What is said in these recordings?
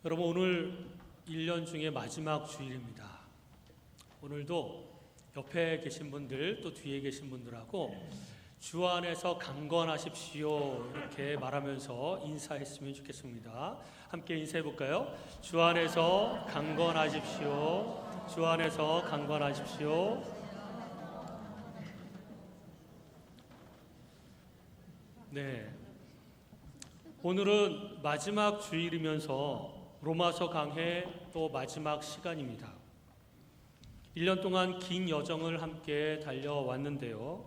여러분, 오늘 1년 중에 마지막 주일입니다. 오늘도 옆에 계신 분들 또 뒤에 계신 분들하고 주 안에서 강건하십시오 이렇게 말하면서 인사했으면 좋겠습니다. 함께 인사해 볼까요? 주 안에서 강건하십시오. 주 안에서 강건하십시오. 네, 오늘은 마지막 주일이면서 로마서 강해 또 마지막 시간입니다. 1년 동안 긴 여정을 함께 달려왔는데요.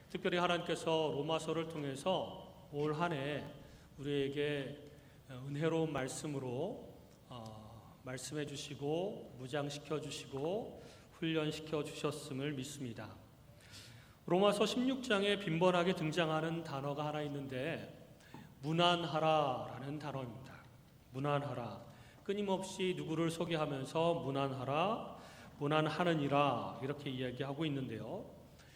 특별히 하나님께서 로마서를 통해서 올 한 해 우리에게 은혜로운 말씀으로 말씀해 주시고 무장시켜 주시고 훈련시켜 주셨음을 믿습니다. 로마서 16장에 빈번하게 등장하는 단어가 하나 있는데 무난하라라는 단어입니다. 무난하라. 끊임없이 누구를 소개하면서 무난하라, 무난하느니라 이렇게 이야기하고 있는데요.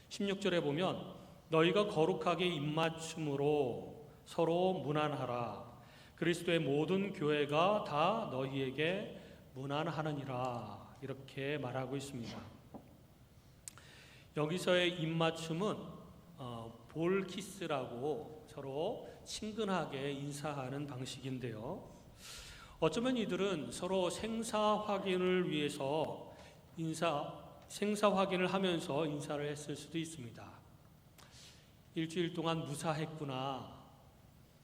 16절에 보면 너희가 거룩하게 입맞춤으로 서로 무난하라. 그리스도의 모든 교회가 다 너희에게 무난하느니라 이렇게 말하고 있습니다. 여기서의 입맞춤은 볼키스라고 서로 친근하게 인사하는 방식인데요. 어쩌면 이들은 서로 생사 확인을 위해서 생사 확인을 하면서 인사를 했을 수도 있습니다. 일주일 동안 무사했구나,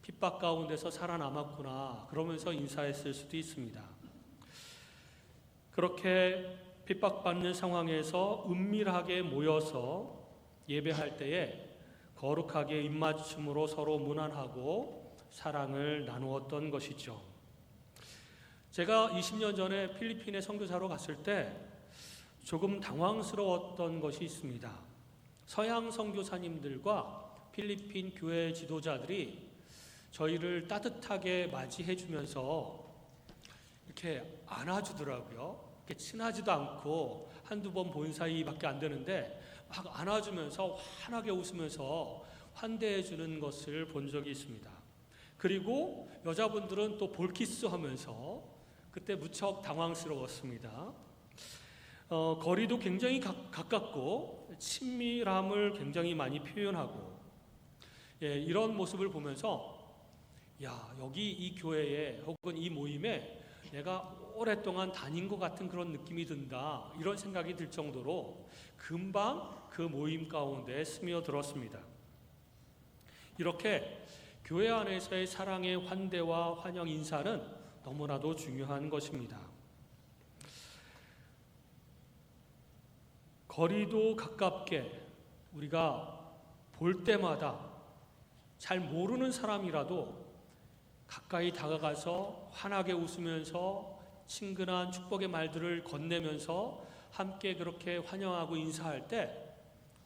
핍박 가운데서 살아남았구나 그러면서 인사했을 수도 있습니다. 그렇게 핍박받는 상황에서 은밀하게 모여서 예배할 때에 거룩하게 입맞춤으로 서로 무난하고 사랑을 나누었던 것이죠. 제가 20년 전에 필리핀에 선교사로 갔을 때 조금 당황스러웠던 것이 있습니다. 서양 선교사님들과 필리핀 교회 지도자들이 저희를 따뜻하게 맞이해 주면서 이렇게 안아주더라고요. 이렇게 친하지도 않고 한두 번 본 사이밖에 안 되는데 막 안아주면서 환하게 웃으면서 환대해 주는 것을 본 적이 있습니다. 그리고 여자분들은 또 볼키스 하면서 그때 무척 당황스러웠습니다. 거리도 굉장히 가깝고 친밀함을 굉장히 많이 표현하고 이런 모습을 보면서 여기 이 교회에 혹은 이 모임에 내가 오랫동안 다닌 것 같은 그런 느낌이 든다 이런 생각이 들 정도로 금방 그 모임 가운데 스며들었습니다. 이렇게 교회 안에서의 사랑의 환대와 환영 인사는 너무나도 중요한 것입니다. 거리도 가깝게 우리가 볼 때마다 잘 모르는 사람이라도 가까이 다가가서 환하게 웃으면서 친근한 축복의 말들을 건네면서 함께 그렇게 환영하고 인사할 때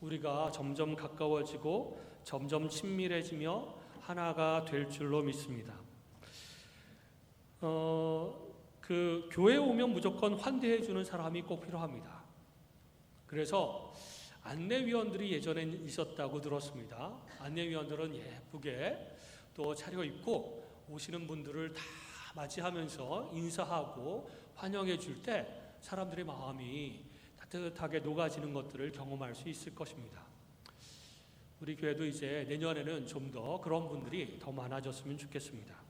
우리가 점점 가까워지고 점점 친밀해지며 하나가 될 줄로 믿습니다. 그 교회에 오면 무조건 환대해 주는 사람이 꼭 필요합니다. 그래서 안내위원들이 예전엔 있었다고 들었습니다. 안내위원들은 예쁘게 또 차려입고 오시는 분들을 다 맞이하면서 인사하고 환영해 줄 때 사람들의 마음이 따뜻하게 녹아지는 것들을 경험할 수 있을 것입니다. 우리 교회도 이제 내년에는 좀 더 그런 분들이 더 많아졌으면 좋겠습니다.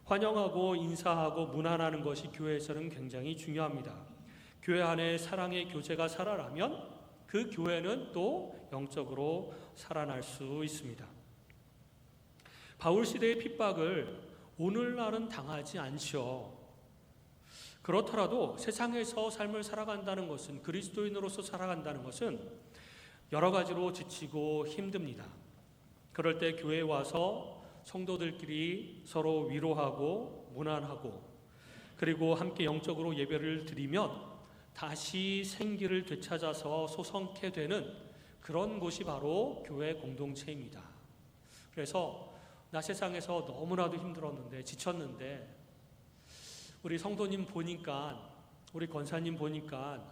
환영하고 인사하고 문안하는 것이 교회에서는 굉장히 중요합니다. 교회 안에 사랑의 교제가 살아나면 그 교회는 또 영적으로 살아날 수 있습니다. 바울 시대의 핍박을 오늘날은 당하지 않죠. 그렇더라도 세상에서 삶을 살아간다는 것은, 그리스도인으로서 살아간다는 것은 여러 가지로 지치고 힘듭니다. 그럴 때 교회에 와서 성도들끼리 서로 위로하고 문안하고 그리고 함께 영적으로 예배를 드리면 다시 생기를 되찾아서 소성케 되는 그런 곳이 바로 교회 공동체입니다. 그래서 나 세상에서 너무나도 힘들었는데 지쳤는데 우리 성도님 보니까, 우리 권사님 보니까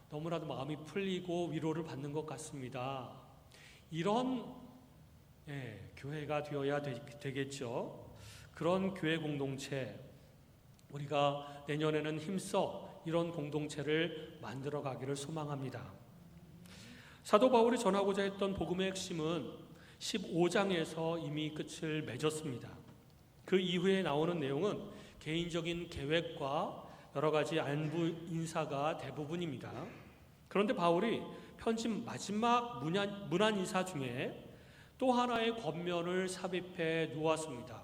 너무나도 마음이 풀리고 위로를 받는 것 같습니다. 이런 교회가 되어야 되겠죠. 그런 교회 공동체, 우리가 내년에는 힘써 이런 공동체를 만들어 가기를 소망합니다. 사도 바울이 전하고자 했던 복음의 핵심은 15장에서 이미 끝을 맺었습니다. 그 이후에 나오는 내용은 개인적인 계획과 여러 가지 안부 인사가 대부분입니다. 그런데 바울이 편지 마지막 문안 인사 중에 또 하나의 권면을 삽입해 놓았습니다.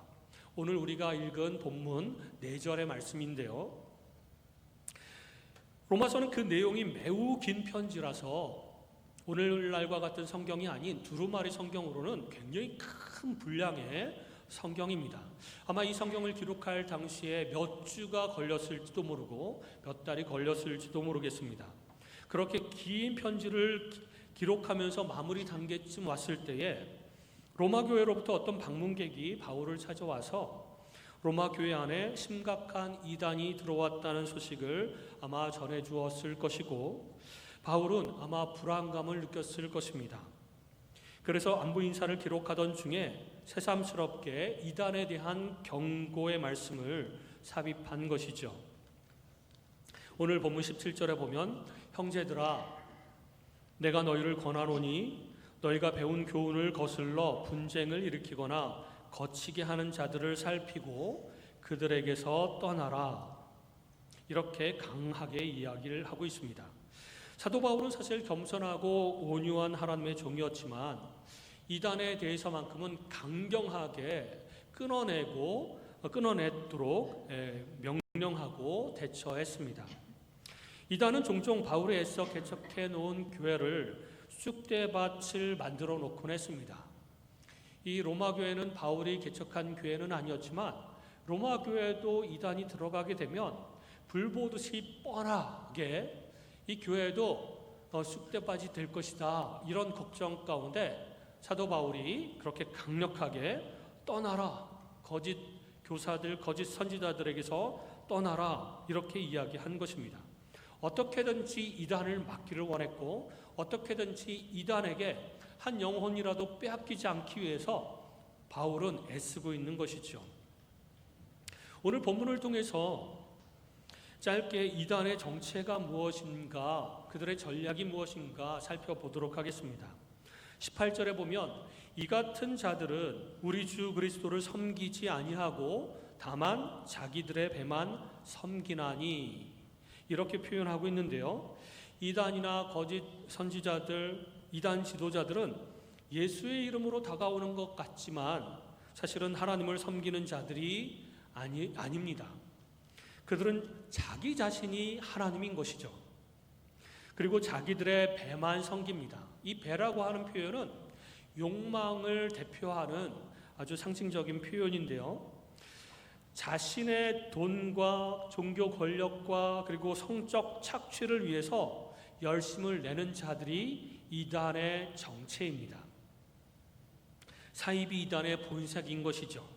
오늘 우리가 읽은 본문 4절의 말씀인데요. 로마서는 그 내용이 매우 긴 편지라서 오늘날과 같은 성경이 아닌 두루마리 성경으로는 굉장히 큰 분량의 성경입니다. 아마 이 성경을 기록할 당시에 몇 주가 걸렸을지도 모르고 몇 달이 걸렸을지도 모르겠습니다. 그렇게 긴 편지를 기록하면서 마무리 단계쯤 왔을 때에 로마 교회로부터 어떤 방문객이 바울을 찾아와서 로마 교회 안에 심각한 이단이 들어왔다는 소식을 아마 전해주었을 것이고 바울은 아마 불안감을 느꼈을 것입니다. 그래서 안부 인사를 기록하던 중에 새삼스럽게 이단에 대한 경고의 말씀을 삽입한 것이죠. 오늘 본문 17절에 보면 형제들아 내가 너희를 권하노니 너희가 배운 교훈을 거슬러 분쟁을 일으키거나 거치게 하는 자들을 살피고 그들에게서 떠나라. 이렇게 강하게 이야기를 하고 있습니다. 사도 바울은 사실 겸손하고 온유한 하나님의 종이었지만 이단에 대해서만큼은 강경하게 끊어내도록 명령하고 대처했습니다. 이단은 종종 바울에 애써 개척해 놓은 교회를 쑥대밭을 만들어 놓곤 했습니다. 이 로마 교회는 바울이 개척한 교회는 아니었지만 로마 교회도 이단이 들어가게 되면 불보듯이 뻔하게 이 교회도 쑥대밭이 될 것이다. 이런 걱정 가운데 사도 바울이 그렇게 강력하게 떠나라. 거짓 교사들, 거짓 선지자들에게서 떠나라. 이렇게 이야기한 것입니다. 어떻게든지 이단을 막기를 원했고 어떻게든지 이단에게 한 영혼이라도 빼앗기지 않기 위해서 바울은 애쓰고 있는 것이죠. 오늘 본문을 통해서 짧게 이단의 정체가 무엇인가, 그들의 전략이 무엇인가 살펴보도록 하겠습니다. 18절에 보면 이 같은 자들은 우리 주 그리스도를 섬기지 아니하고 다만 자기들의 배만 섬기나니 이렇게 표현하고 있는데요. 이단이나 거짓 선지자들, 이단 지도자들은 예수의 이름으로 다가오는 것 같지만 사실은 하나님을 섬기는 자들이 아닙니다. 그들은 자기 자신이 하나님인 것이죠. 그리고 자기들의 배만 섬깁니다. 이 배라고 하는 표현은 욕망을 대표하는 아주 상징적인 표현인데요. 자신의 돈과 종교 권력과 그리고 성적 착취를 위해서 열심을 내는 자들이 이단의 정체입니다. 사이비 이단의 본색인 것이죠.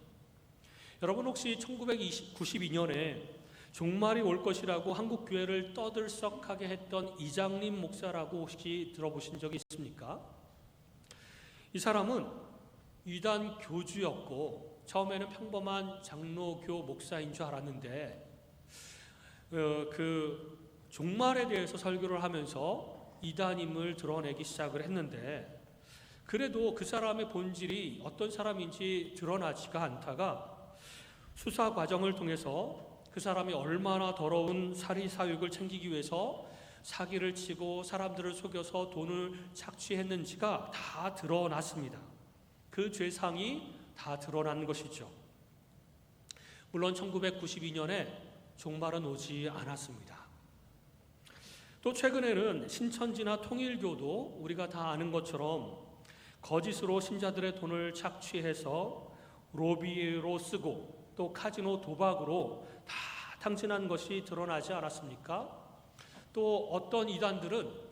여러분 혹시 1992년에 종말이 올 것이라고 한국 교회를 떠들썩하게 했던 이장림 목사라고 혹시 들어보신 적이 있습니까? 이 사람은 이단 교주였고 처음에는 평범한 장로교 목사인 줄 알았는데 그 종말에 대해서 설교를 하면서 이단임을 드러내기 시작을 했는데 그래도 그 사람의 본질이 어떤 사람인지 드러나지가 않다가 수사 과정을 통해서 그 사람이 얼마나 더러운 사리사욕을 챙기기 위해서 사기를 치고 사람들을 속여서 돈을 착취했는지가 다 드러났습니다. 그 죄상이 다 드러난 것이죠. 물론 1992년에 종말은 오지 않았습니다. 또 최근에는 신천지나 통일교도 우리가 다 아는 것처럼 거짓으로 신자들의 돈을 착취해서 로비로 쓰고 또 카지노 도박으로 다 탕진한 것이 드러나지 않았습니까? 또 어떤 이단들은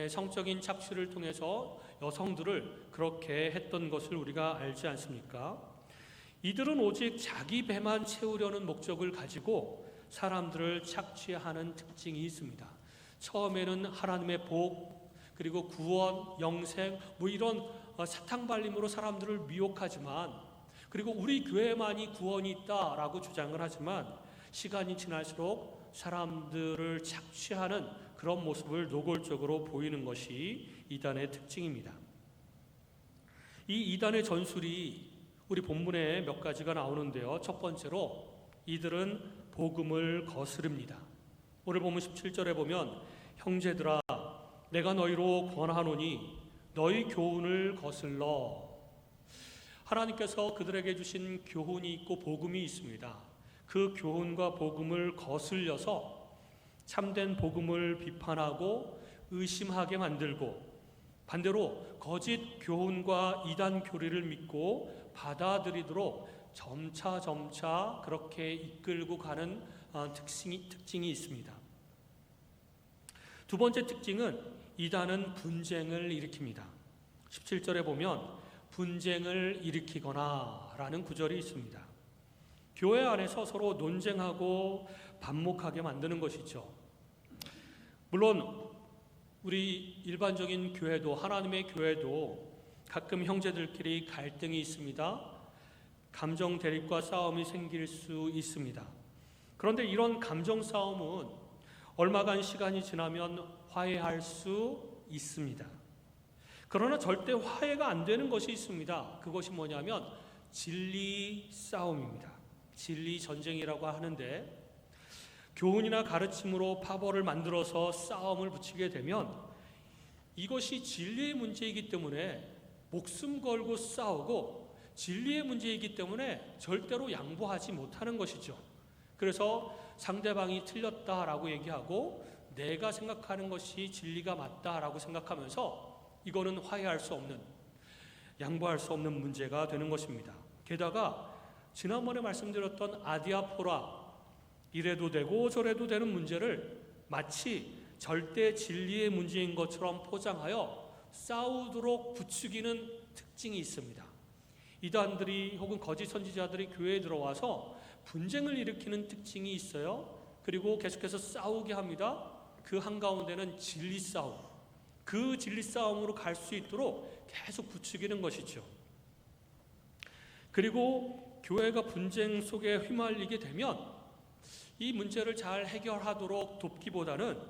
성적인 착취를 통해서 여성들을 그렇게 했던 것을 우리가 알지 않습니까? 이들은 오직 자기 배만 채우려는 목적을 가지고 사람들을 착취하는 특징이 있습니다. 처음에는 하나님의 복, 그리고 구원, 영생, 이런 사탕발림으로 사람들을 미혹하지만, 그리고 우리 교회만이 구원이 있다라고 주장을 하지만 시간이 지날수록 사람들을 착취하는 그런 모습을 노골적으로 보이는 것이 이단의 특징입니다. 이 이단의 전술이 우리 본문에 몇 가지가 나오는데요. 첫 번째로 이들은 복음을 거스릅니다. 오늘 본문 17절에 보면 형제들아 내가 너희로 권하노니 너희 교훈을 거슬러. 하나님께서 그들에게 주신 교훈이 있고 복음이 있습니다. 그 교훈과 복음을 거슬려서 참된 복음을 비판하고 의심하게 만들고 반대로 거짓 교훈과 이단 교리를 믿고 받아들이도록 점차 그렇게 이끌고 가는 특징이 있습니다. 두 번째 특징은 이단은 분쟁을 일으킵니다. 17절에 보면 분쟁을 일으키거나 라는 구절이 있습니다. 교회 안에서 서로 논쟁하고 반목하게 만드는 것이죠. 물론 우리 일반적인 교회도 하나님의 교회도 가끔 형제들끼리 갈등이 있습니다. 감정 대립과 싸움이 생길 수 있습니다. 그런데 이런 감정 싸움은 얼마간 시간이 지나면 화해할 수 있습니다. 그러나 절대 화해가 안 되는 것이 있습니다. 그것이 뭐냐면 진리 싸움입니다. 진리 전쟁이라고 하는데 교훈이나 가르침으로 파벌을 만들어서 싸움을 붙이게 되면 이것이 진리의 문제이기 때문에 목숨 걸고 싸우고 진리의 문제이기 때문에 절대로 양보하지 못하는 것이죠. 그래서 상대방이 틀렸다라고 얘기하고 내가 생각하는 것이 진리가 맞다라고 생각하면서 이거는 화해할 수 없는, 양보할 수 없는 문제가 되는 것입니다. 게다가 지난번에 말씀드렸던 아디아포라, 이래도 되고 저래도 되는 문제를 마치 절대 진리의 문제인 것처럼 포장하여 싸우도록 부추기는 특징이 있습니다. 이단들이 혹은 거짓 선지자들이 교회에 들어와서 분쟁을 일으키는 특징이 있어요. 그리고 계속해서 싸우게 합니다. 그 한가운데는 진리 싸움, 그 진리 싸움으로 갈 수 있도록 계속 부추기는 것이죠. 그리고 교회가 분쟁 속에 휘말리게 되면 이 문제를 잘 해결하도록 돕기보다는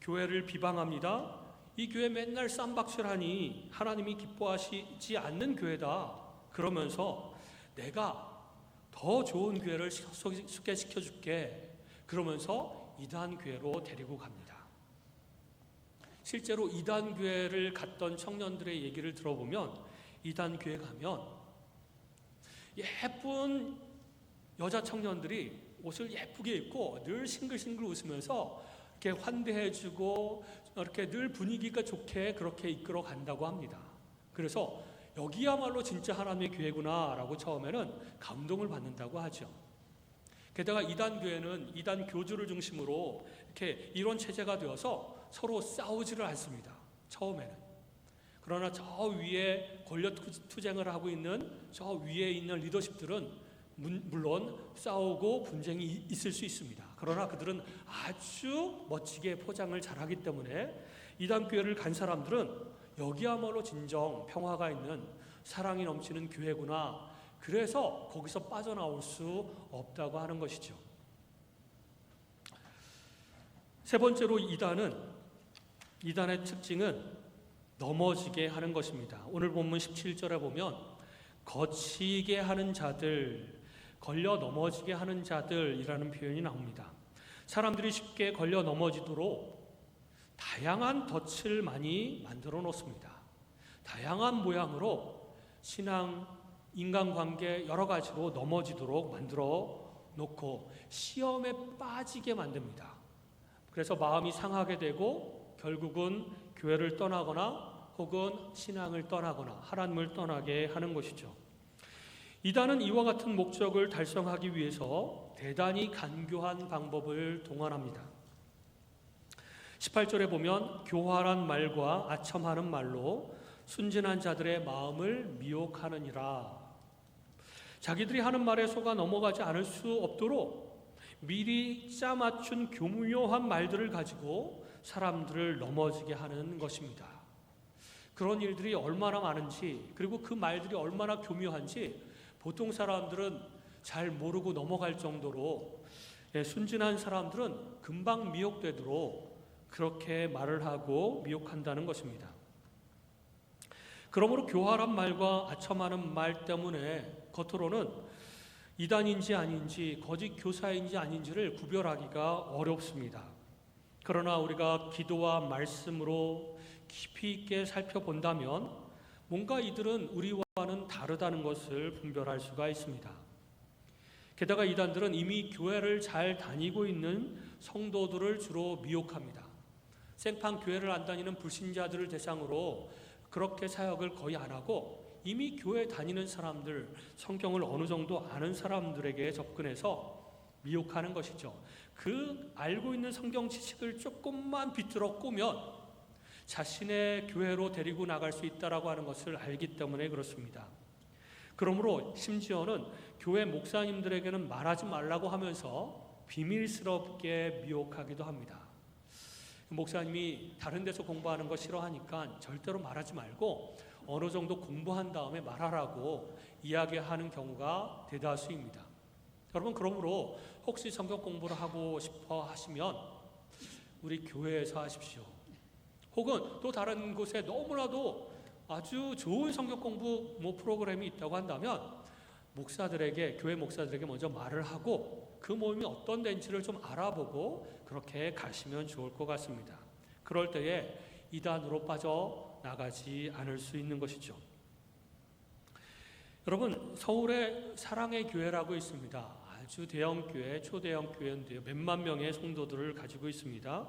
교회를 비방합니다. 이 교회 맨날 쌈박질하니 하나님이 기뻐하시지 않는 교회다. 그러면서 내가 더 좋은 교회를 소개시켜 줄게. 그러면서 이단 교회로 데리고 갑니다. 실제로 이단 교회를 갔던 청년들의 얘기를 들어보면 이단 교회 가면 예쁜 여자 청년들이 옷을 예쁘게 입고 늘 싱글싱글 웃으면서 이렇게 환대해주고 이렇게 늘 분위기가 좋게 그렇게 이끌어 간다고 합니다. 그래서 여기야말로 진짜 하나님의 교회구나라고 처음에는 감동을 받는다고 하죠. 게다가 이단 교회는 이단 교주를 중심으로 이렇게 이런 체제가 되어서 서로 싸우지를 않습니다. 처음에는. 그러나 저 위에 권력 투쟁을 하고 있는 저 위에 있는 리더십들은 물론 싸우고 분쟁이 있을 수 있습니다. 그러나 그들은 아주 멋지게 포장을 잘하기 때문에 이단 교회를 간 사람들은 여기야말로 진정 평화가 있는 사랑이 넘치는 교회구나. 그래서 거기서 빠져나올 수 없다고 하는 것이죠. 세 번째로 이단의 특징은 넘어지게 하는 것입니다. 오늘 본문 17절에 보면 거치게 하는 자들, 걸려 넘어지게 하는 자들이라는 표현이 나옵니다. 사람들이 쉽게 걸려 넘어지도록 다양한 덫을 많이 만들어 놓습니다. 다양한 모양으로 신앙, 인간관계 여러 가지로 넘어지도록 만들어 놓고 시험에 빠지게 만듭니다. 그래서 마음이 상하게 되고 결국은 교회를 떠나거나 혹은 신앙을 떠나거나 하나님을 떠나게 하는 것이죠. 이단은 이와 같은 목적을 달성하기 위해서 대단히 간교한 방법을 동원합니다. 18절에 보면 교활한 말과 아첨하는 말로 순진한 자들의 마음을 미혹하느니라. 자기들이 하는 말에 속아 넘어가지 않을 수 없도록 미리 짜맞춘 교묘한 말들을 가지고 사람들을 넘어지게 하는 것입니다. 그런 일들이 얼마나 많은지, 그리고 그 말들이 얼마나 교묘한지 보통 사람들은 잘 모르고 넘어갈 정도로 순진한 사람들은 금방 미혹되도록 그렇게 말을 하고 미혹한다는 것입니다. 그러므로 교활한 말과 아첨하는 말 때문에 겉으로는 이단인지 아닌지 거짓 교사인지 아닌지를 구별하기가 어렵습니다. 그러나 우리가 기도와 말씀으로 깊이 있게 살펴본다면 뭔가 이들은 우리와는 다르다는 것을 분별할 수가 있습니다. 게다가 이단들은 이미 교회를 잘 다니고 있는 성도들을 주로 미혹합니다. 생판 교회를 안 다니는 불신자들을 대상으로 그렇게 사역을 거의 안 하고 이미 교회 다니는 사람들, 성경을 어느 정도 아는 사람들에게 접근해서 미혹하는 것이죠. 그 알고 있는 성경 지식을 조금만 비틀어 꾸면 자신의 교회로 데리고 나갈 수 있다라고 하는 것을 알기 때문에 그렇습니다. 그러므로 심지어는 교회 목사님들에게는 말하지 말라고 하면서 비밀스럽게 미혹하기도 합니다. 목사님이 다른 데서 공부하는 거 싫어하니까 절대로 말하지 말고 어느 정도 공부한 다음에 말하라고 이야기하는 경우가 대다수입니다. 여러분, 그러므로 혹시 성경 공부를 하고 싶어 하시면 우리 교회에서 하십시오. 혹은 또 다른 곳에 너무나도 아주 좋은 성경 공부 프로그램이 있다고 한다면 목사들에게, 교회 목사들에게 먼저 말을 하고 그 모임이 어떤 데인지를 좀 알아보고 그렇게 가시면 좋을 것 같습니다. 그럴 때에 이단으로 빠져나가지 않을 수 있는 것이죠. 여러분, 서울에 사랑의 교회라고 있습니다. 아주 대형 교회, 초대형 교회인데요. 몇만 명의 성도들을 가지고 있습니다.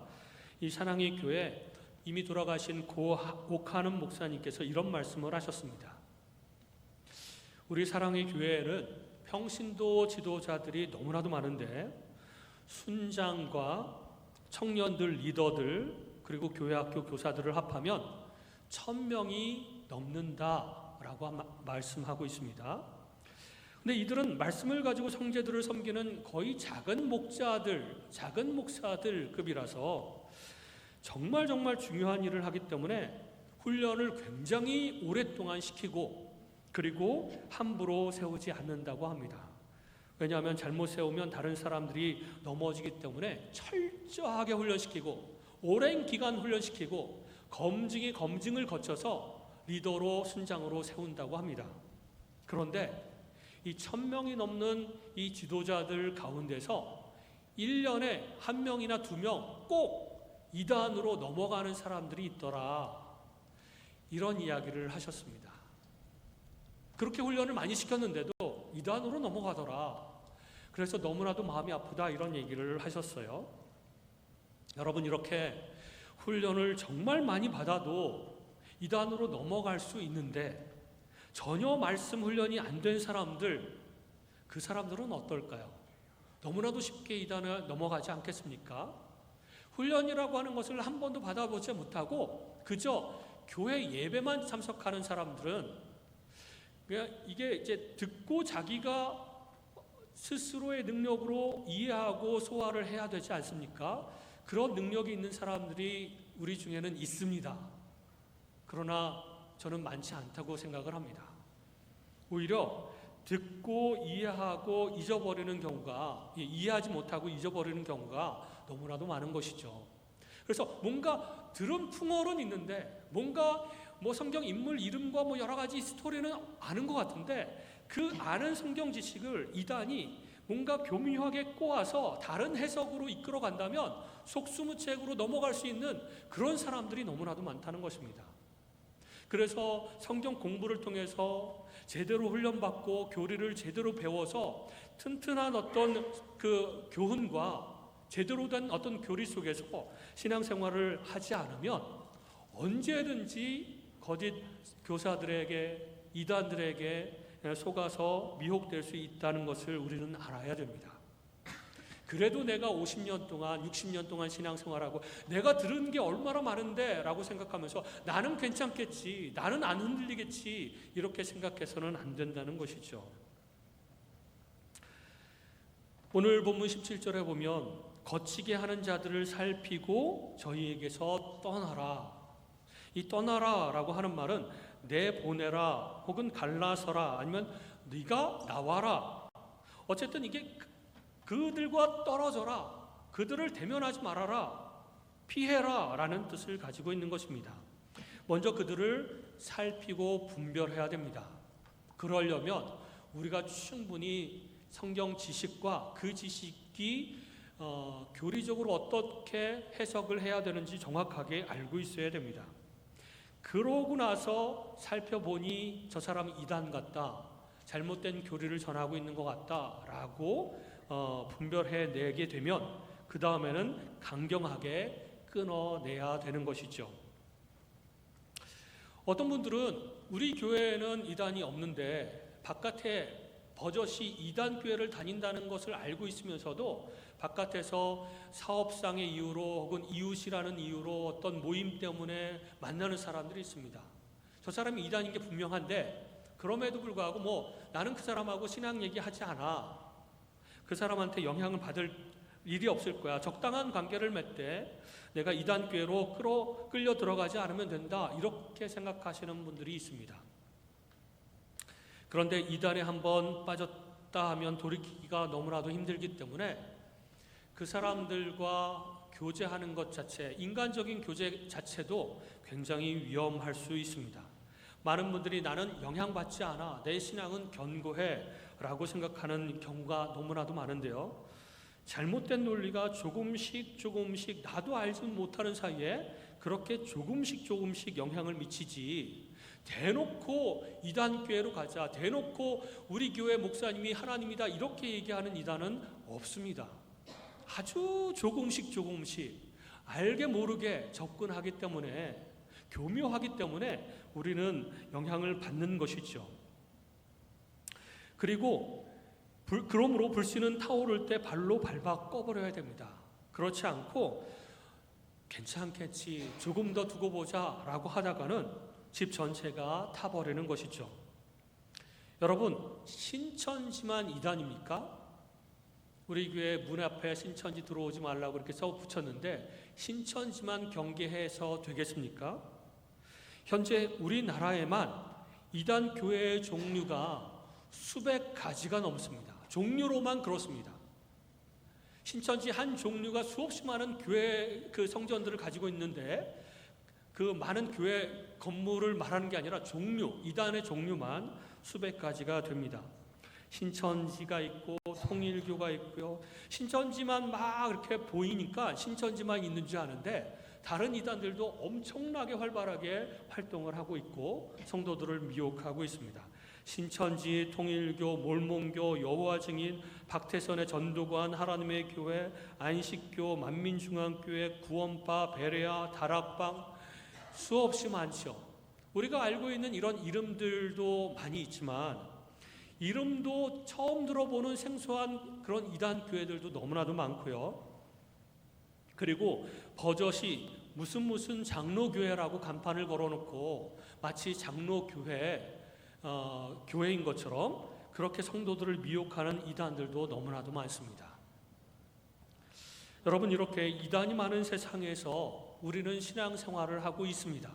이 사랑의 교회, 이미 돌아가신 고 옥하는 목사님께서 이런 말씀을 하셨습니다. 우리 사랑의 교회에는 평신도 지도자들이 너무나도 많은데 순장과 청년들, 리더들, 그리고 교회학교 교사들을 합하면 1000명이 넘는다라고 말씀하고 있습니다. 근데 이들은 말씀을 가지고 성제들을 섬기는 거의 작은 목사들급이라서 정말 중요한 일을 하기 때문에 훈련을 굉장히 오랫동안 시키고 그리고 함부로 세우지 않는다고 합니다. 왜냐하면 잘못 세우면 다른 사람들이 넘어지기 때문에 철저하게 훈련시키고 오랜 기간 훈련시키고 검증을 거쳐서 리더로 순장으로 세운다고 합니다. 그런데 이 1000명이 넘는 이 지도자들 가운데서 1년에 1명이나 2명 꼭 이단으로 넘어가는 사람들이 있더라. 이런 이야기를 하셨습니다. 그렇게 훈련을 많이 시켰는데도 이단으로 넘어가더라. 그래서 너무나도 마음이 아프다, 이런 얘기를 하셨어요. 여러분, 이렇게 훈련을 정말 많이 받아도 이단으로 넘어갈 수 있는데 전혀 말씀 훈련이 안 된 사람들, 그 사람들은 어떨까요? 너무나도 쉽게 이단에 넘어가지 않겠습니까? 훈련이라고 하는 것을 한 번도 받아보지 못하고 그저 교회 예배만 참석하는 사람들은 이게 이제 듣고 자기가 스스로의 능력으로 이해하고 소화를 해야 되지 않습니까? 그런 능력이 있는 사람들이 우리 중에는 있습니다. 그러나 저는 많지 않다고 생각을 합니다. 오히려 듣고 이해하고 잊어버리는 경우가, 이해하지 못하고 잊어버리는 경우가 너무나도 많은 것이죠. 그래서 뭔가 들은 풍월은 있는데 뭔가 성경 인물 이름과 여러 가지 스토리는 아는 것 같은데 그 아는 성경 지식을 이단이 뭔가 교묘하게 꼬아서 다른 해석으로 이끌어 간다면 속수무책으로 넘어갈 수 있는 그런 사람들이 너무나도 많다는 것입니다. 그래서 성경 공부를 통해서 제대로 훈련받고 교리를 제대로 배워서 튼튼한 어떤 그 교훈과 제대로 된 어떤 교리 속에서 신앙생활을 하지 않으면 언제든지 거짓 교사들에게, 이단들에게 속아서 미혹될 수 있다는 것을 우리는 알아야 됩니다. 그래도 내가 50년 동안, 60년 동안 신앙생활하고 내가 들은 게 얼마나 많은데 라고 생각하면서 나는 괜찮겠지, 나는 안 흔들리겠지, 이렇게 생각해서는 안 된다는 것이죠. 오늘 본문 17절에 보면 거치게 하는 자들을 살피고 저희에게서 떠나라. 이 떠나라라고 하는 말은 내보내라 혹은 갈라서라 아니면 네가 나와라. 어쨌든 이게 그들과 떨어져라, 그들을 대면하지 말아라, 피해라 라는 뜻을 가지고 있는 것입니다. 먼저 그들을 살피고 분별해야 됩니다. 그러려면 우리가 충분히 성경 지식과 그 지식이 교리적으로 어떻게 해석을 해야 되는지 정확하게 알고 있어야 됩니다. 그러고 나서 살펴보니 저 사람이 이단 같다, 잘못된 교리를 전하고 있는 것 같다라고 분별해내게 되면 그 다음에는 강경하게 끊어내야 되는 것이죠. 어떤 분들은 우리 교회에는 이단이 없는데 바깥에 버젓이 이단 교회를 다닌다는 것을 알고 있으면서도 바깥에서 사업상의 이유로 혹은 이웃이라는 이유로 어떤 모임 때문에 만나는 사람들이 있습니다. 저 사람이 이단인 게 분명한데 그럼에도 불구하고 나는 그 사람하고 신앙 얘기하지 않아, 그 사람한테 영향을 받을 일이 없을 거야, 적당한 관계를 맺되 내가 이단 교회로 끌려 들어가지 않으면 된다, 이렇게 생각하시는 분들이 있습니다. 그런데 이단에 한번 빠졌다 하면 돌이키기가 너무나도 힘들기 때문에 그 사람들과 교제하는 것 자체, 인간적인 교제 자체도 굉장히 위험할 수 있습니다. 많은 분들이 나는 영향받지 않아, 내 신앙은 견고해 라고 생각하는 경우가 너무나도 많은데요, 잘못된 논리가 조금씩 나도 알지 못하는 사이에 그렇게 조금씩 영향을 미치지, 대놓고 이단 교회로 가자, 대놓고 우리 교회 목사님이 하나님이다 이렇게 얘기하는 이단은 없습니다. 아주 조금씩 알게 모르게 접근하기 때문에, 교묘하기 때문에 우리는 영향을 받는 것이죠. 그리고 그러므로 불씨는 타오를 때 발로 밟아 꺼버려야 됩니다. 그렇지 않고 괜찮겠지, 조금 더 두고 보자 라고 하다가는 집 전체가 타버리는 것이죠. 여러분, 신천지만 이단입니까? 우리 교회 문 앞에 신천지 들어오지 말라고 이렇게 써 붙였는데 신천지만 경계해서 되겠습니까? 현재 우리나라에만 이단 교회의 종류가 수백 가지가 넘습니다. 종류로만 그렇습니다. 신천지 한 종류가 수없이 많은 교회 그 성전들을 가지고 있는데 그 많은 교회 건물을 말하는 게 아니라 종류, 이단의 종류만 수백 가지가 됩니다. 신천지가 있고 통일교가 있고요. 신천지만 막 이렇게 보이니까 신천지만 있는 줄 아는데 다른 이단들도 엄청나게 활발하게 활동을 하고 있고 성도들을 미혹하고 있습니다. 신천지, 통일교, 몰몬교, 여호와 증인, 박태선의 전도관, 하나님의 교회, 안식교, 만민중앙교회, 구원파, 베레아, 다락방, 수없이 많죠. 우리가 알고 있는 이런 이름들도 많이 있지만 이름도 처음 들어보는 생소한 그런 이단 교회들도 너무나도 많고요. 그리고 버젓이 무슨 장로교회라고 간판을 걸어놓고 마치 장로교회 교회인 것처럼 그렇게 성도들을 미혹하는 이단들도 너무나도 많습니다. 여러분, 이렇게 이단이 많은 세상에서 우리는 신앙생활을 하고 있습니다.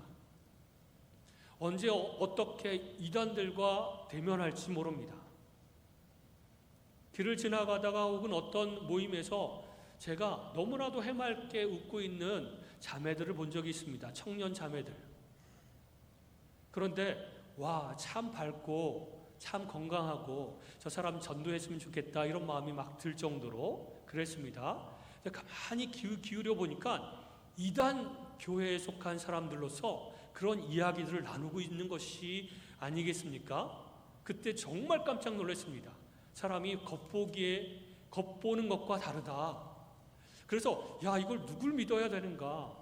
언제 어떻게 이단들과 대면할지 모릅니다. 길을 지나가다가 혹은 어떤 모임에서 제가 너무나도 해맑게 웃고 있는 자매들을 본 적이 있습니다. 청년 자매들. 그런데 와, 참 밝고 참 건강하고 저 사람 전도했으면 좋겠다 이런 마음이 막 들 정도로 그랬습니다. 가만히 기울여 보니까 이단 교회에 속한 사람들로서 그런 이야기들을 나누고 있는 것이 아니겠습니까? 그때 정말 깜짝 놀랐습니다. 사람이 겉보는 것과 다르다. 그래서 이걸 누굴 믿어야 되는가?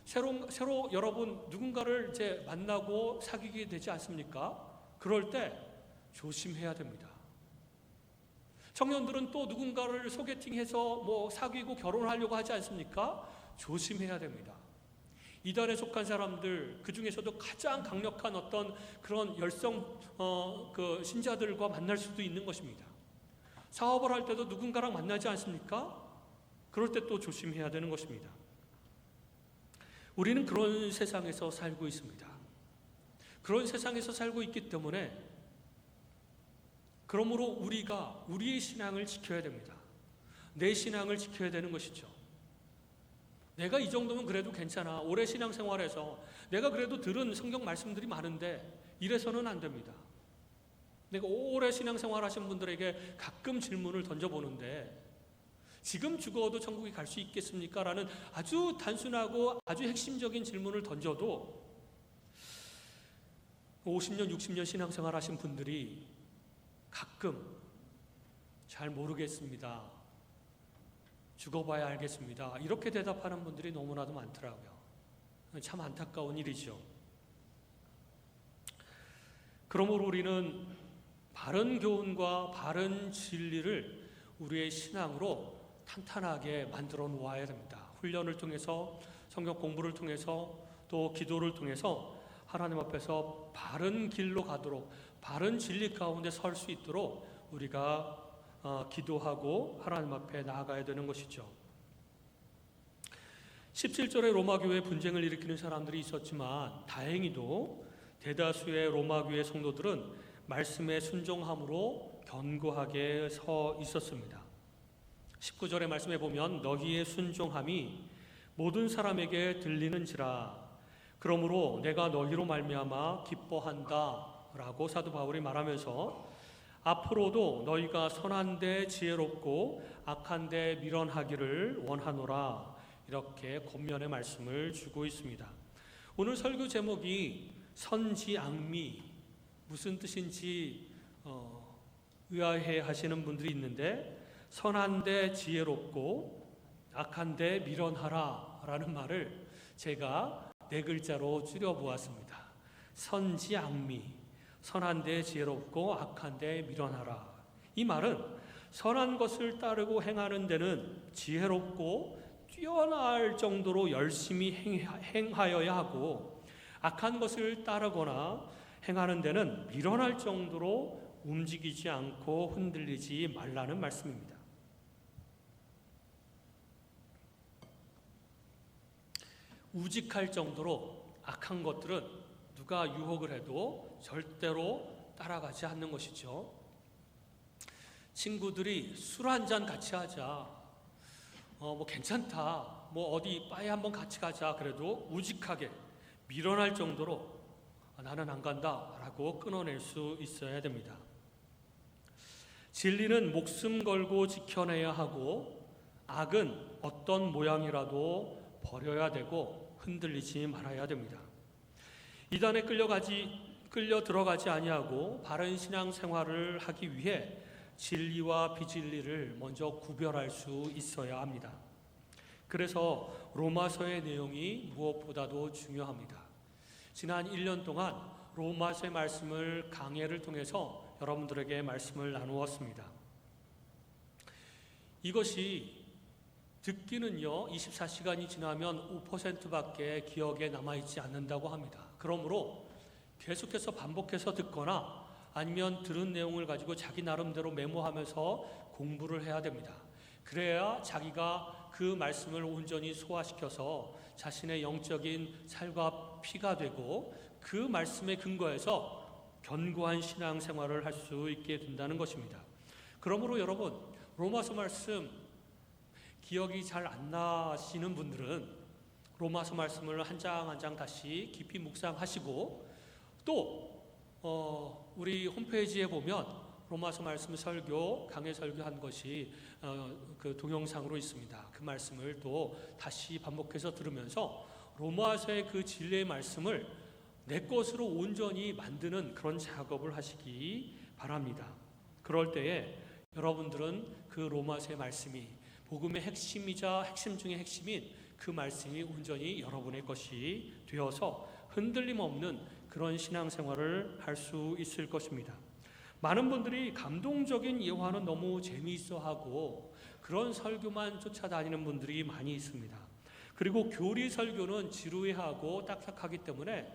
새로 여러분 누군가를 이제 만나고 사귀게 되지 않습니까? 그럴 때 조심해야 됩니다. 청년들은 또 누군가를 소개팅해서 사귀고 결혼하려고 하지 않습니까? 조심해야 됩니다. 이단에 속한 사람들, 그 중에서도 가장 강력한 어떤 그런 열성 신자들과 만날 수도 있는 것입니다. 사업을 할 때도 누군가랑 만나지 않습니까? 그럴 때 또 조심해야 되는 것입니다. 우리는 그런 세상에서 살고 있습니다. 그런 세상에서 살고 있기 때문에 그러므로 우리가 우리의 신앙을 지켜야 됩니다. 내 신앙을 지켜야 되는 것이죠. 내가 이 정도면 그래도 괜찮아. 오래 신앙생활에서 내가 그래도 들은 성경 말씀들이 많은데 이래서는 안 됩니다. 내가 오래 신앙생활 하신 분들에게 가끔 질문을 던져보는데 지금 죽어도 천국에 갈 수 있겠습니까? 라는 아주 단순하고 아주 핵심적인 질문을 던져도 50년, 60년 신앙생활 하신 분들이 가끔 잘 모르겠습니다. 죽어봐야 알겠습니다. 이렇게 대답하는 분들이 너무나도 많더라고요. 참 안타까운 일이죠. 그러므로 우리는 바른 교훈과 바른 진리를 우리의 신앙으로 탄탄하게 만들어 놓아야 됩니다. 훈련을 통해서, 성경 공부를 통해서, 또 기도를 통해서 하나님 앞에서 바른 길로 가도록, 바른 진리 가운데 설 수 있도록 우리가 기도하고 하나님 앞에 나아가야 되는 것이죠. 17절에 로마 교회에 분쟁을 일으키는 사람들이 있었지만 다행히도 대다수의 로마 교회 성도들은 말씀에 순종함으로 견고하게 서 있었습니다. 19절의 말씀에 보면 너희의 순종함이 모든 사람에게 들리는지라 그러므로 내가 너희로 말미암아 기뻐한다 라고 사도 바울이 말하면서 앞으로도 너희가 선한데 지혜롭고 악한데 미련하기를 원하노라 이렇게 권면의 말씀을 주고 있습니다. 오늘 설교 제목이 선지악미 무슨 뜻인지 의아해 하시는 분들이 있는데 선한데 지혜롭고 악한데 미련하라 라는 말을 제가 4글자로 줄여보았습니다. 선지악미, 선한데 지혜롭고 악한데 미련하라. 이 말은 선한 것을 따르고 행하는 데는 지혜롭고 뛰어날 정도로 열심히 행하여야 하고 악한 것을 따르거나 행하는 데는 미련할 정도로 움직이지 않고 흔들리지 말라는 말씀입니다. 우직할 정도로 악한 것들은 누가 유혹을 해도 절대로 따라가지 않는 것이죠. 친구들이 술 한잔 같이 하자, 뭐 괜찮다, 뭐 어디 바에 한번 같이 가자 그래도 우직하게 미련할 정도로 나는 안 간다 라고 끊어낼 수 있어야 됩니다. 진리는 목숨 걸고 지켜내야 하고 악은 어떤 모양이라도 버려야 되고 흔들리지 말아야 됩니다. 이단에 끌려 들어가지 아니하고 바른 신앙 생활을 하기 위해 진리와 비진리를 먼저 구별할 수 있어야 합니다. 그래서 로마서의 내용이 무엇보다도 중요합니다. 지난 1년 동안 로마서의 말씀을 강해를 통해서 여러분들에게 말씀을 나누었습니다. 이것이 듣기는요 24시간이 지나면 5%밖에 기억에 남아있지 않는다고 합니다. 그러므로 계속해서 반복해서 듣거나 아니면 들은 내용을 가지고 자기 나름대로 메모하면서 공부를 해야 됩니다. 그래야 자기가 그 말씀을 온전히 소화시켜서 자신의 영적인 살과 피가 되고 그 말씀에 근거해서 견고한 신앙생활을 할 수 있게 된다는 것입니다. 그러므로 여러분 로마서 말씀 기억이 잘 안 나시는 분들은 로마서 말씀을 한 장 한 장 다시 깊이 묵상하시고 또 우리 홈페이지에 보면 로마서 말씀 설교 강해 설교한 것이 그 동영상으로 있습니다. 그 말씀을 또 다시 반복해서 들으면서 로마서의 그 진리의 말씀을 내 것으로 온전히 만드는 그런 작업을 하시기 바랍니다. 그럴 때에 여러분들은 그 로마서의 말씀이 복음의 핵심이자 핵심 중의 핵심인 그 말씀이 온전히 여러분의 것이 되어서 흔들림 없는 그런 신앙생활을 할 수 있을 것입니다. 많은 분들이 감동적인 예화는 너무 재미있어하고 그런 설교만 쫓아다니는 분들이 많이 있습니다. 그리고 교리 설교는 지루해하고 딱딱하기 때문에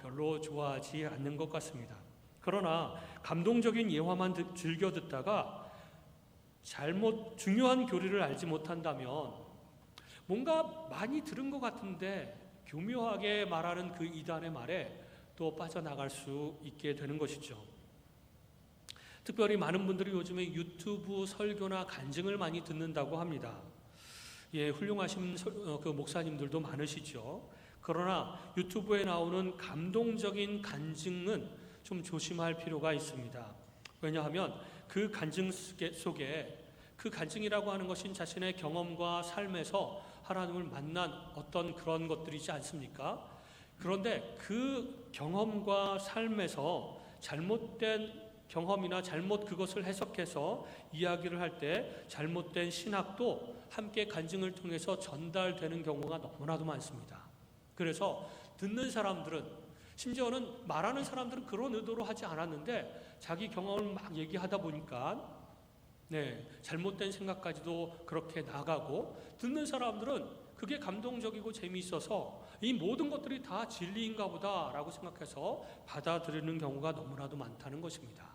별로 좋아하지 않는 것 같습니다. 그러나 감동적인 예화만 즐겨 듣다가 중요한 교리를 알지 못한다면 뭔가 많이 들은 것 같은데 교묘하게 말하는 그 이단의 말에 또 빠져나갈 수 있게 되는 것이죠. 특별히 많은 분들이 요즘에 유튜브 설교나 간증을 많이 듣는다고 합니다. 예, 훌륭하신 그 목사님들도 많으시죠. 그러나 유튜브에 나오는 감동적인 간증은 좀 조심할 필요가 있습니다. 왜냐하면 그 간증 속에 그 간증이라고 하는 것은 자신의 경험과 삶에서 하나님을 만난 어떤 그런 것들이지 않습니까? 그런데 그 경험과 삶에서 잘못된 경험이나 잘못 그것을 해석해서 이야기를 할 때 잘못된 신학도 함께 간증을 통해서 전달되는 경우가 너무나도 많습니다. 그래서 듣는 사람들은, 심지어는 말하는 사람들은 그런 의도로 하지 않았는데 자기 경험을 막 얘기하다 보니까 잘못된 생각까지도 그렇게 나가고, 듣는 사람들은 그게 감동적이고 재미있어서 이 모든 것들이 다 진리인가 보다라고 생각해서 받아들이는 경우가 너무나도 많다는 것입니다.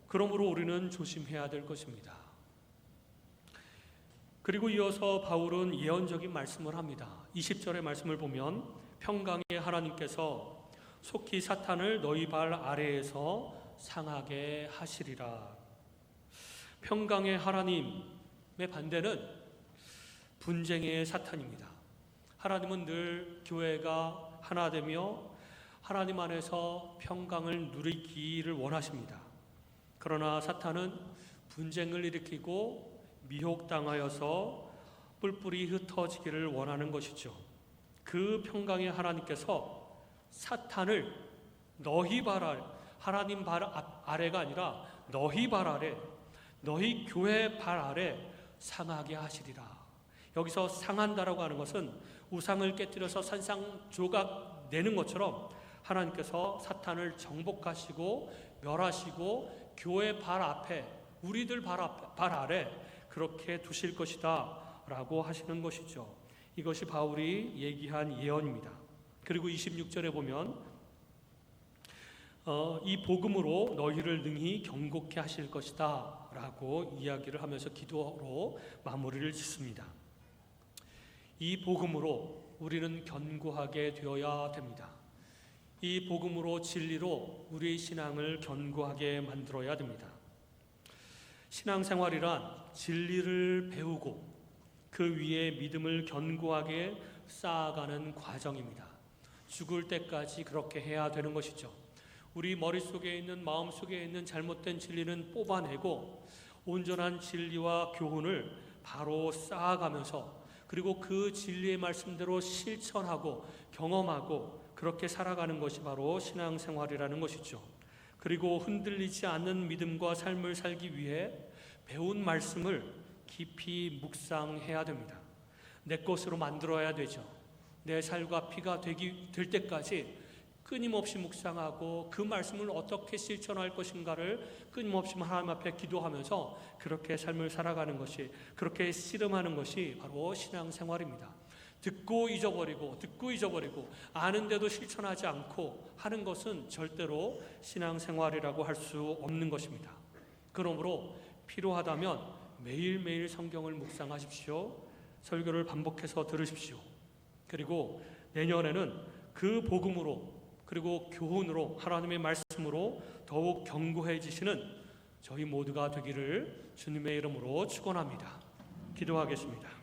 그러므로 우리는 조심해야 될 것입니다. 그리고 이어서 바울은 예언적인 말씀을 합니다. 20절의 말씀을 보면 평강의 하나님께서 속히 사탄을 너희 발 아래에서 상하게 하시리라. 평강의 하나님의 반대는 분쟁의 사탄입니다. 하나님은 늘 교회가 하나 되며 하나님 안에서 평강을 누리기를 원하십니다. 그러나 사탄은 분쟁을 일으키고 미혹당하여서 뿔뿔이 흩어지기를 원하는 것이죠. 그 평강의 하나님께서 사탄을 너희 발 아래, 하나님 발 아래가 아니라 너희 발 아래, 너희 교회 발 아래 상하게 하시리라. 여기서 상한다라고 하는 것은 우상을 깨뜨려서 산산조각 내는 것처럼 하나님께서 사탄을 정복하시고 멸하시고 교회 발 앞에, 우리들 발 아래 그렇게 두실 것이다 라고 하시는 것이죠. 이것이 바울이 얘기한 예언입니다. 그리고 26절에 보면 이 복음으로 너희를 능히 경고케 하실 것이다 라고 이야기를 하면서 기도로 마무리를 짓습니다. 이 복음으로 우리는 견고하게 되어야 됩니다. 이 복음으로 진리로 우리의 신앙을 견고하게 만들어야 됩니다. 신앙생활이란 진리를 배우고 그 위에 믿음을 견고하게 쌓아가는 과정입니다. 죽을 때까지 그렇게 해야 되는 것이죠. 우리 머릿속에 있는, 마음속에 있는 잘못된 진리는 뽑아내고 온전한 진리와 교훈을 바로 쌓아가면서, 그리고 그 진리의 말씀대로 실천하고 경험하고 그렇게 살아가는 것이 바로 신앙생활이라는 것이죠. 그리고 흔들리지 않는 믿음과 삶을 살기 위해 배운 말씀을 깊이 묵상해야 됩니다. 내 것으로 만들어야 되죠. 내 살과 피가 될 때까지 끊임없이 묵상하고 그 말씀을 어떻게 실천할 것인가를 끊임없이 하나님 앞에 기도하면서 그렇게 삶을 살아가는 것이, 그렇게 씨름하는 것이 바로 신앙생활입니다. 듣고 잊어버리고 아는데도 실천하지 않고 하는 것은 절대로 신앙생활이라고 할 수 없는 것입니다. 그러므로 필요하다면 매일매일 성경을 묵상하십시오. 설교를 반복해서 들으십시오. 그리고 내년에는 그 복음으로, 그리고 교훈으로, 하나님의 말씀으로 더욱 견고해지시는 저희 모두가 되기를 주님의 이름으로 축원합니다. 기도하겠습니다.